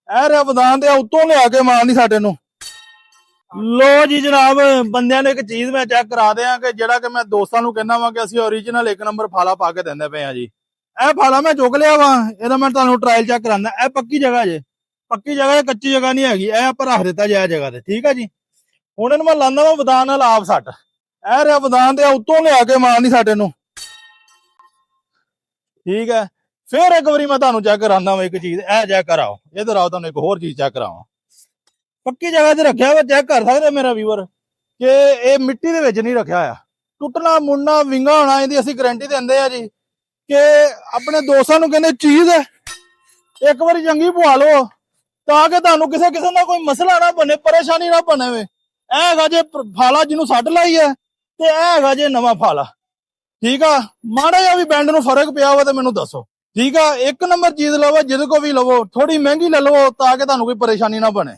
ਇਹ ਰਿਹਾ ਵਿਧਾਨ ਤੇ ਉੱਤੋਂ ਲਿਆ ਕੇ ਮਾਰਨੀ ਸਾਡੇ ਨੂੰ। ਲੋ ਜੀ ਜਨਾਬ, ਬੰਦਿਆਂ ਨੇ ਇੱਕ ਚੀਜ਼ ਮੈਂ ਚੈੱਕ ਕਰਾ ਦਿਆਂ ਕਿ ਜਿਹੜਾ ਕਿ ਮੈਂ ਦੋਸਤਾਂ ਨੂੰ ਕਹਿੰਦਾ ਵਾਂ ਕਿ ਅਸੀਂ ਓਰੀਜਨਲ 1 ਨੰਬਰ ਫਾਲਾ ਪਾ ਕੇ ਦਿੰਦੇ ਪਏ ਆ ਜੀ। ਇਹ ਫਾਲਾ ਮੈਂ ਚੁੱਕ ਲਿਆ ਵਾ, ਇਹਦਾ ਮੈਂ ਤੁਹਾਨੂੰ ਟ੍ਰਾਇਲ ਚੈੱਕ ਕਰਾਉਂਦਾ। ਇਹ ਪੱਕੀ ਜਗ੍ਹਾ ਜੇ, ਪੱਕੀ ਜਗ੍ਹਾ, ਕੱਚੀ ਜਗ੍ਹਾ ਨਹੀਂ ਹੈਗੀ। ਇਹ ਆਪਾਂ ਰੱਖ ਦਿੱਤਾ ਜੇ ਜਗ੍ਹਾ ਤੇ, ਠੀਕ ਆ ਜੀ। ਹੁਣ ਇਹਨੂੰ ਮੈਂ ਲਾਉਂਦਾ ਵਾ ਵਿਧਾਨ ਨਾਲ ਆਪ ਸੱਟ। ਇਹ ਰਿਹਾ ਵਿਧਾਨ ਤੇ ਉੱਤੋਂ ਲਿਆ ਕੇ ਮਾਰਨੀ ਸਾਡੇ ਨੂੰ, ਠੀਕ ਹੈ। ਫਿਰ ਇੱਕ ਵਾਰੀ ਮੈਂ ਤੁਹਾਨੂੰ ਚੈੱਕ ਕਰਾਉਂਦਾ ਵਾ ਇੱਕ ਚੀਜ਼। ਇਹ ਚੈੱਕ ਕਰਾਓ, ਇਧਰ ਆਓ, ਤੁਹਾਨੂੰ ਇੱਕ ਹੋਰ ਚੀਜ਼ ਚੈੱਕ ਕਰਾਵਾਂ। ਪੱਕੀ ਜਗ੍ਹਾ ਤੇ ਰੱਖਿਆ ਵਾ, ਚੈੱਕ ਕਰ ਸਕਦੇ ਮੇਰਾ ਵੀਵਰ ਕਿ ਇਹ ਮਿੱਟੀ ਦੇ ਵਿੱਚ ਨਹੀਂ ਰੱਖਿਆ ਆ। ਟੁੱਟਣਾ ਮੁੜਨਾ ਵਿੰਗਾ ਹੋਣਾ ਇਹਦੀ ਅਸੀਂ ਗਾਰੰਟੀ ਦਿੰਦੇ ਆ ਜੀ। ਕਿ ਆਪਣੇ ਦੋਸਤਾਂ ਨੂੰ ਕਹਿੰਦੇ ਚੀਜ਼ ਇੱਕ ਵਾਰੀ ਚੰਗੀ ਪਵਾ ਲਓ ਤਾਂ ਕਿ ਤੁਹਾਨੂੰ ਕਿਸੇ ਕਿਸਮ ਦਾ ਕੋਈ ਮਸਲਾ ਨਾ ਬਣੇ, ਪਰੇਸ਼ਾਨੀ ਨਾ ਬਣੇ। ਇਹ ਹੈਗਾ ਜੇ ਫਾਲਾ ਜਿਹਨੂੰ ਸੱਟ ਲਾਈ ਹੈ, ਤੇ ਇਹ ਹੈਗਾ ਜੇ ਨਵਾਂ ਫਾਲਾ, ਠੀਕ ਆ। ਮਾੜਾ ਜਿਹਾ ਵੀ ਬੈਂਡ ਨੂੰ ਫਰਕ ਪਿਆ ਵਾ ਤੇ ਮੈਨੂੰ ਦੱਸੋ, ਠੀਕ ਆ। 1 ਨੰਬਰ ਚੀਜ਼ ਲਵੋ, ਜਿਹਦੇ ਕੋ ਵੀ ਲਵੋ, ਥੋੜੀ ਮਹਿੰਗੀ ਲੈ ਲਵੋ ਤਾਂ ਕਿ ਤੁਹਾਨੂੰ ਕੋਈ ਪਰੇਸ਼ਾਨੀ ਨਾ ਬਣੇ।